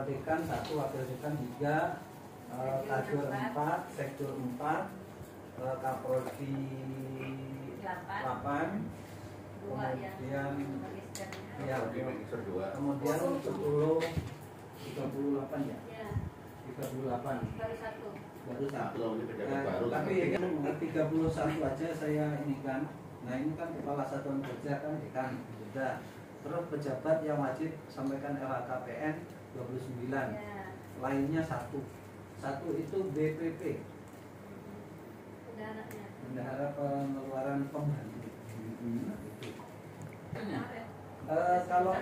dekan 1, wakil dekan 3, kador 4, sektor 4, kaprodi 8, kemudian ya, kemudian 38 ya, 38 baru satu. Tapi ini 31 aja saya ini kan. Nah ini kan kepala satuan kerja kan dekan sudah. Terus pejabat yang wajib sampaikan LHKPN 29, lainnya 1 itu BPP, bendahara pengeluaran pembantu. Kalau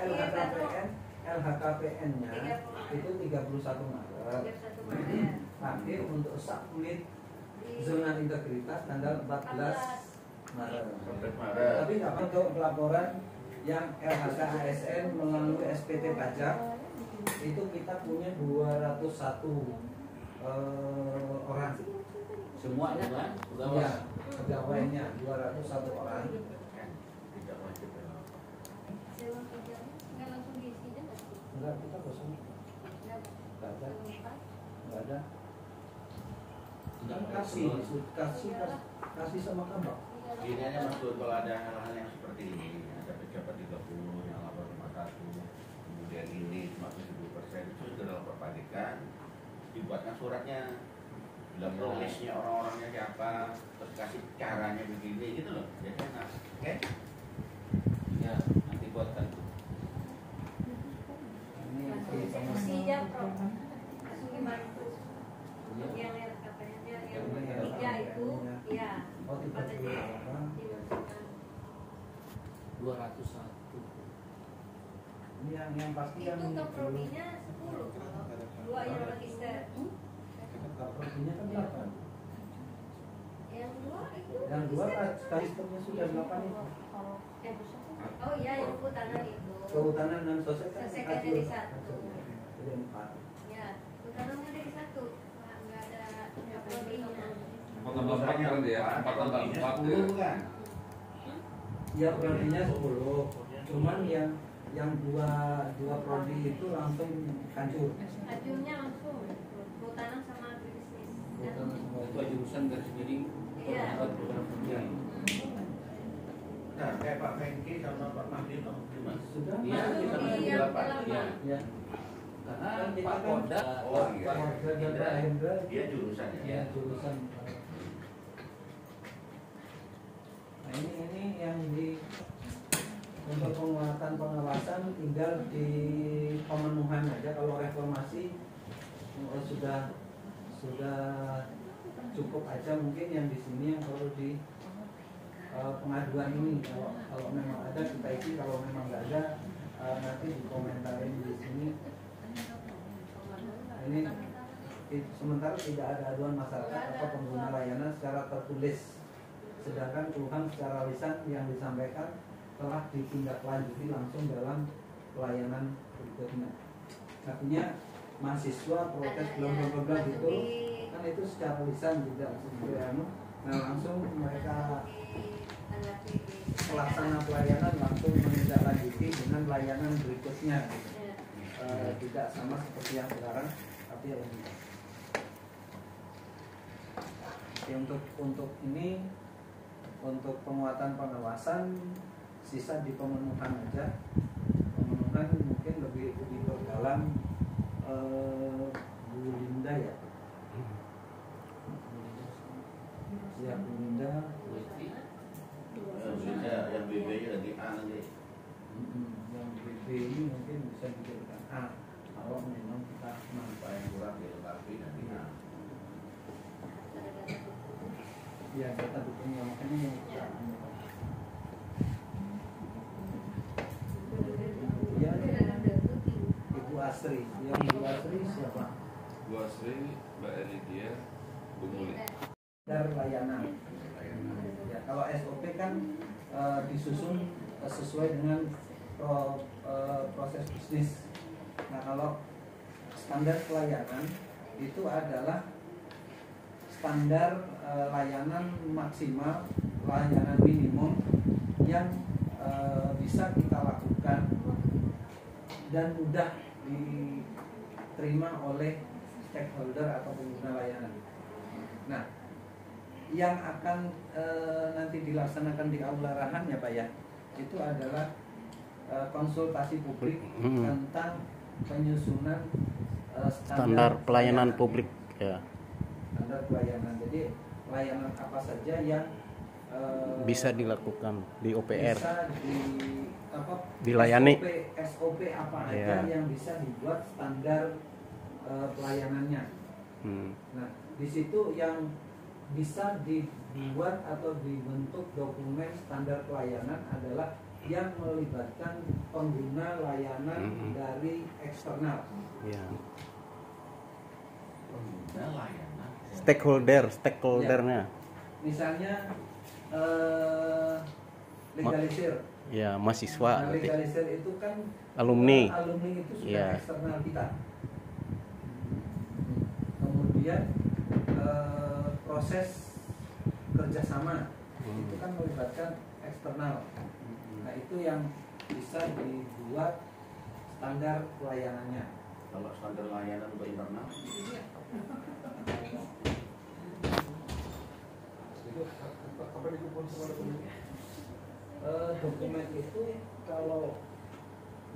LHKPN-nya itu 31 Maret. Tapi untuk submit zona integritas tanggal 14 Maret. Tapi untuk pelaporan yang LHK ASN melalui SPT pajak itu kita punya 201 orang. Semuanya kan? Ya, pegawainya 201 orang. Enggak, kita kosong. Enggak ada. Kasih sama kamu. Ini aja maksud kalau ada hal-hal yang seperti ini, ada pejabat 30 yang lapor cuma 1, kemudian ini cuma 70%, itu sudah lapor padekan, dibuatkan suratnya, bilang progresnya orang-orangnya siapa, terus kasih caranya begini gitu loh, biasanya oke? Ya, nanti buatkan. Yang LHKPN-nya yang 3 itu, ya. Oh, 201. Ini yang pasti Itu yang kaprodinya 10, 2 yang magister. kaprodinya kan 8. Yang 2 itu. Yang 2 sistemnya sudah 8 itu. Oh iya, yang kehutanan itu. Kehutanan dan sosial kan Selesaikan dari 1. Jadi 4. Ya, kehutanannya dari 1. Nggak ada kaprodinya. 4 kan ya? 4 kan? Ya prodinya 10. Cuman yang dua prodi itu langsung hancur. Hancurnya langsung kehutanan sama bisnis. Itu jurusan garis miring. Iya. Nah, kayak Pak Fengki sama Pak Mahdino gimana? Sudah. Iya, kita masih Iya, 8. Iya. Ya. Karena Kita Pak kan- Polda, Pak Polda dan Pak Hendra dia jurusan ya. ya jurusan. Nah ini yang di untuk penguatan pengawasan tinggal di pemenuhan aja. Kalau reformasi sudah cukup aja, mungkin yang di sini yang perlu di pengaduan ini kalau memang ada kita isi, kalau memang nggak ada nanti dikomentarin di sini. Ini sementara tidak ada aduan masyarakat atau pengguna layanan secara tertulis, sedangkan keluhan secara lisan yang disampaikan telah ditindaklanjuti langsung dalam pelayanan berikutnya. Artinya mahasiswa protes belum itu kan itu secara lisan tidak sesuai nah langsung mereka pelaksana pelayanan langsung menindaklanjuti dengan layanan berikutnya gitu. Tidak sama seperti yang sekarang tapi lebih. Ya, untuk ini untuk penguatan pengawasan sisa di pemenuhan aja. Pemenuhan mungkin lebih berdalam Bu Linda ya. Ya Bu Linda. Yang BB-nya lagi A nanti. Yang BB ini mungkin bisa dijadikan A kalau memang kita Apa yang kurang dilengkapi nanti A. ya data dukungnya makanya ya. Ya, Ibu Asri. Yang Ibu Asri siapa? Bu Asri, Mbak Elidia, Bu Muli. Dari layanan. Ya, kalau SOP kan disusun sesuai dengan proses bisnis. Nah, kalau standar pelayanan itu adalah standar layanan maksimal, layanan minimum yang bisa kita lakukan dan mudah diterima oleh stakeholder atau pengguna layanan. Nah, yang akan nanti dilaksanakan di aula Rahan ya Pak ya, itu adalah konsultasi publik tentang penyusunan Standar pelayanan publik ya. Standar pelayanan. Jadi pelayanan apa saja yang Bisa dilakukan di OPR. bisa Dilayani. SOP apa Ya. aja yang bisa dibuat standar pelayanannya. Nah, di situ yang bisa dibuat atau dibentuk dokumen standar pelayanan adalah yang melibatkan pengguna layanan dari eksternal. Ya. Pengguna layanan. Stakeholdernya. Misalnya legalisir. Ya, mahasiswa Nah, berarti. legalisir itu kan Alumni. alumni itu sudah Ya. eksternal kita. Kemudian proses kerjasama itu kan melibatkan eksternal. Nah, itu yang bisa dibuat standar pelayanannya. Kalau standar layanan untuk internal, Dokumen itu kalau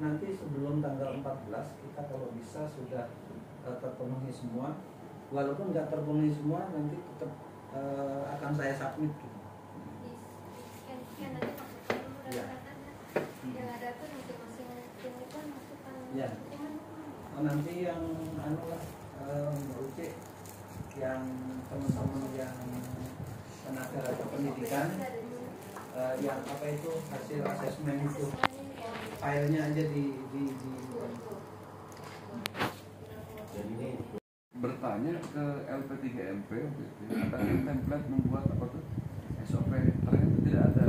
nanti sebelum tanggal 14 kita kalau bisa sudah terpenuhi semua. Walaupun nggak terpenuhi semua, nanti tetap akan saya submit gitu. Kan aja masukkan dulu Ya. data-datanya. Yang ada tuh masing-masing tim itu kan masukkan Ya. dokumen. Nanti yang anu lah Mbak Uci, yang teman-teman yang tenaga atau pendidikan, yang apa itu hasil asesmen itu filenya aja di jadi ini Bertanya ke LP3MP waktu itu, ada template membuat apa tuh SOP, ternyata tidak ada.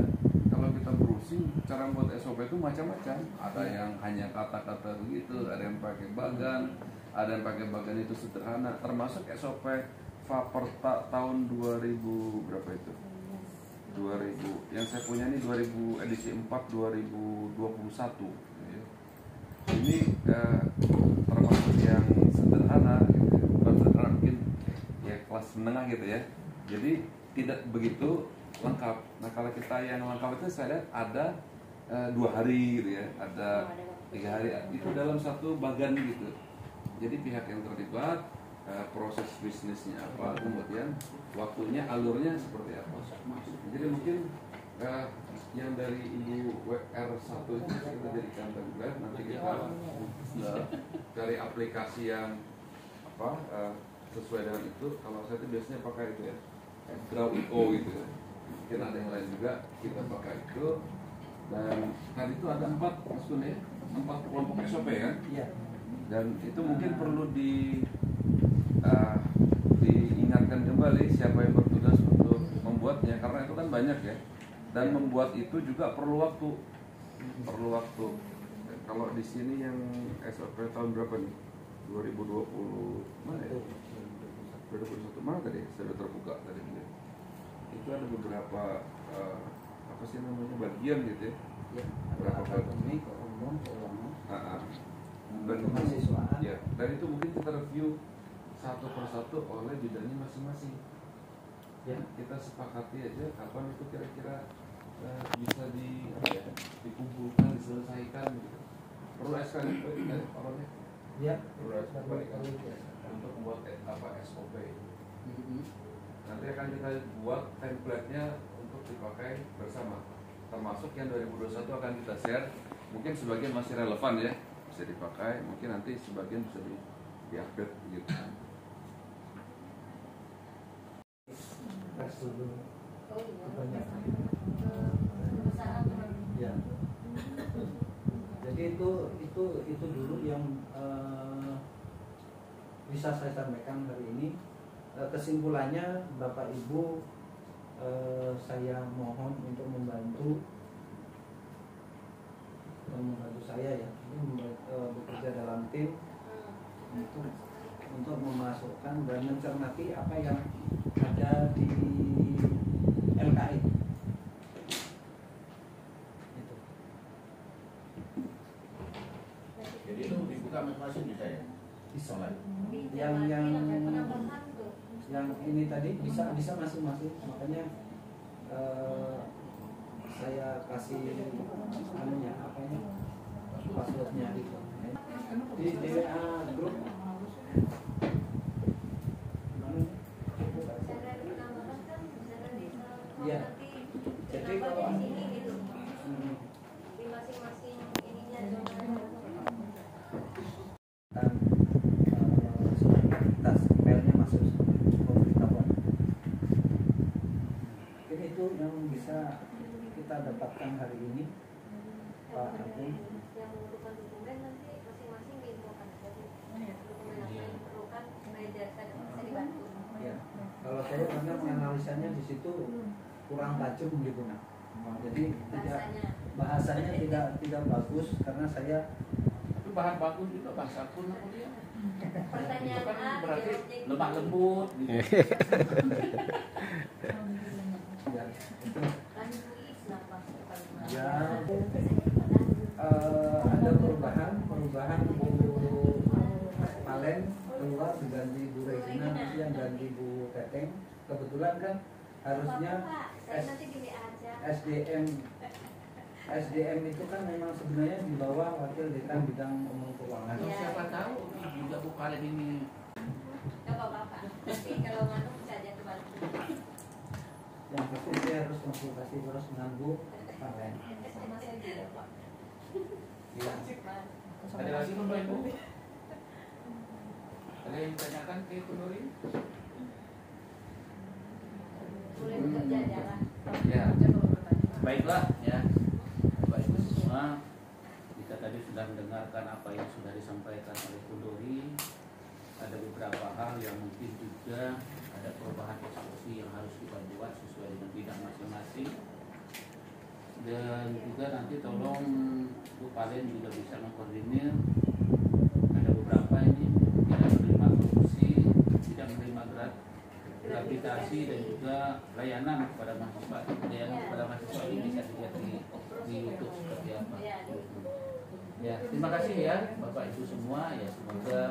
Kalau kita browsing cara membuat SOP itu macam-macam, ada yang hanya kata-kata begitu, ada yang pakai bagan, ada yang pakai bagan itu sederhana, termasuk SOP Faperta tahun 2000 berapa itu? 2000, yang saya punya ini 2000 edisi 4 2021 ya. Ini termasuk yang sederhana gitu. Bukan sederhana, mungkin ya kelas menengah gitu ya. Jadi tidak begitu lengkap. Nah, kalau kita yang lengkap itu saya lihat ada 2 hari gitu ya, ada 3 hari, itu dalam satu bagan gitu. Jadi pihak yang terlibat, proses bisnisnya apa, kemudian waktunya, alurnya seperti apa. Jadi mungkin yang dari Ibu WR1 itu kita jadikan template, nanti kita dari aplikasi yang apa sesuai dengan itu. Kalau saya itu biasanya pakai itu ya, Draw.io gitu ya. Mungkin ada yang lain juga, kita pakai itu. Dan tadi itu ada 4 maksudnya 4 kelompok SOP kan? Iya. Dan itu mungkin perlu diingatkan kembali siapa yang bertugas untuk membuatnya, karena itu kan banyak ya, dan membuat itu juga perlu waktu. Kalau di sini yang SOP tahun berapa nih? 2020 mana ya? 2021 mana tadi? Sudah terbuka tadi ya. Itu ada beberapa apa sih namanya, bagian gitu ya. Ya, Berapa akademi, ke umum, ke ulama. Dan Kemahasiswaan. ya, dan itu mungkin kita review satu persatu oleh bidangnya masing-masing. Ya, kita sepakati aja kapan itu kira-kira bisa dikumpulkan, diselesaikan gitu. Perlu SK dari orangnya? Ya. Perlu SK untuk membuat SOP. Nanti akan kita buat template-nya untuk dipakai bersama. Termasuk yang 2021 akan kita share. Mungkin sebagian masih relevan ya, bisa dipakai. Mungkin nanti sebagian bisa diupdate gitu. Tes dulu. Oh iya. Kebanyakan. Perusahaan teman. Ya. Jadi itu dulu yang bisa saya sampaikan hari ini. Kesimpulannya, Bapak Ibu, saya mohon untuk membantu saya ya, ini bekerja dalam tim untuk memasukkan dan mencermati apa yang ada di LKI. jadi itu buka masing-masing bisa ya? Bisa. Sholat. Yang ini tadi bisa masing-masing, makanya saya kasih anunya passwordnya gitu di WA grup. Iya. Jadi kalau di masing-masing ininya dan tas emailnya masuk pemberitahuan. Mungkin itu yang bisa kita dapatkan hari ini, Pak Agung. yang membutuhkan dokumen nanti masing-masing diinfokan. Jadi dokumen apa yang diperlukan supaya bisa dibantu. Ya, kalau saya karena menganalisanya di situ kurang tajam gitu nah. Jadi bahasanya tidak bagus karena saya Itu bahan bagus juga bahasa pun apa dia? Pertanyaan Itu kan A berarti dijawabnya lemah lembut gitu. ya itu kan tulis lah Pak. ya ada perubahan Bu Palen keluar diganti Bu Regina, nanti yang ganti Bu Teteng. Kebetulan kan harusnya saya nanti di WA aja. SDM itu kan memang sebenarnya di bawah Wakil Dekan Bidang Umum Keuangan. Atau siapa tahu juga Bu Palen ini Coba Bapak. Tapi kalau manuk bisa aja kebantu. Yang pasti saya harus konsultasi terus dengan Bu Palen. Sama saya juga Pak. Ya. ada lagi Bapak Ibu? Ada yang ditanyakan ke Ibu Nuri? Boleh bekerja jalan. Ya. Baiklah ya. Bapak Ibu semua, kita tadi sudah mendengarkan apa yang sudah disampaikan oleh Bu Nuri. Ada beberapa hal yang mungkin juga ada perubahan eksekusi yang harus kita buat sesuai dengan bidang masing-masing. Dan juga nanti tolong Bu Palen juga bisa mengkoordinir. Ada beberapa ini tidak menerima korupsi, tidak menerima gravitasi dan juga layanan kepada mahasiswa. Layanan kepada mahasiswa ini bisa dilihat di YouTube seperti apa. Ya, Ya, terima kasih ya Bapak Ibu semua ya, semoga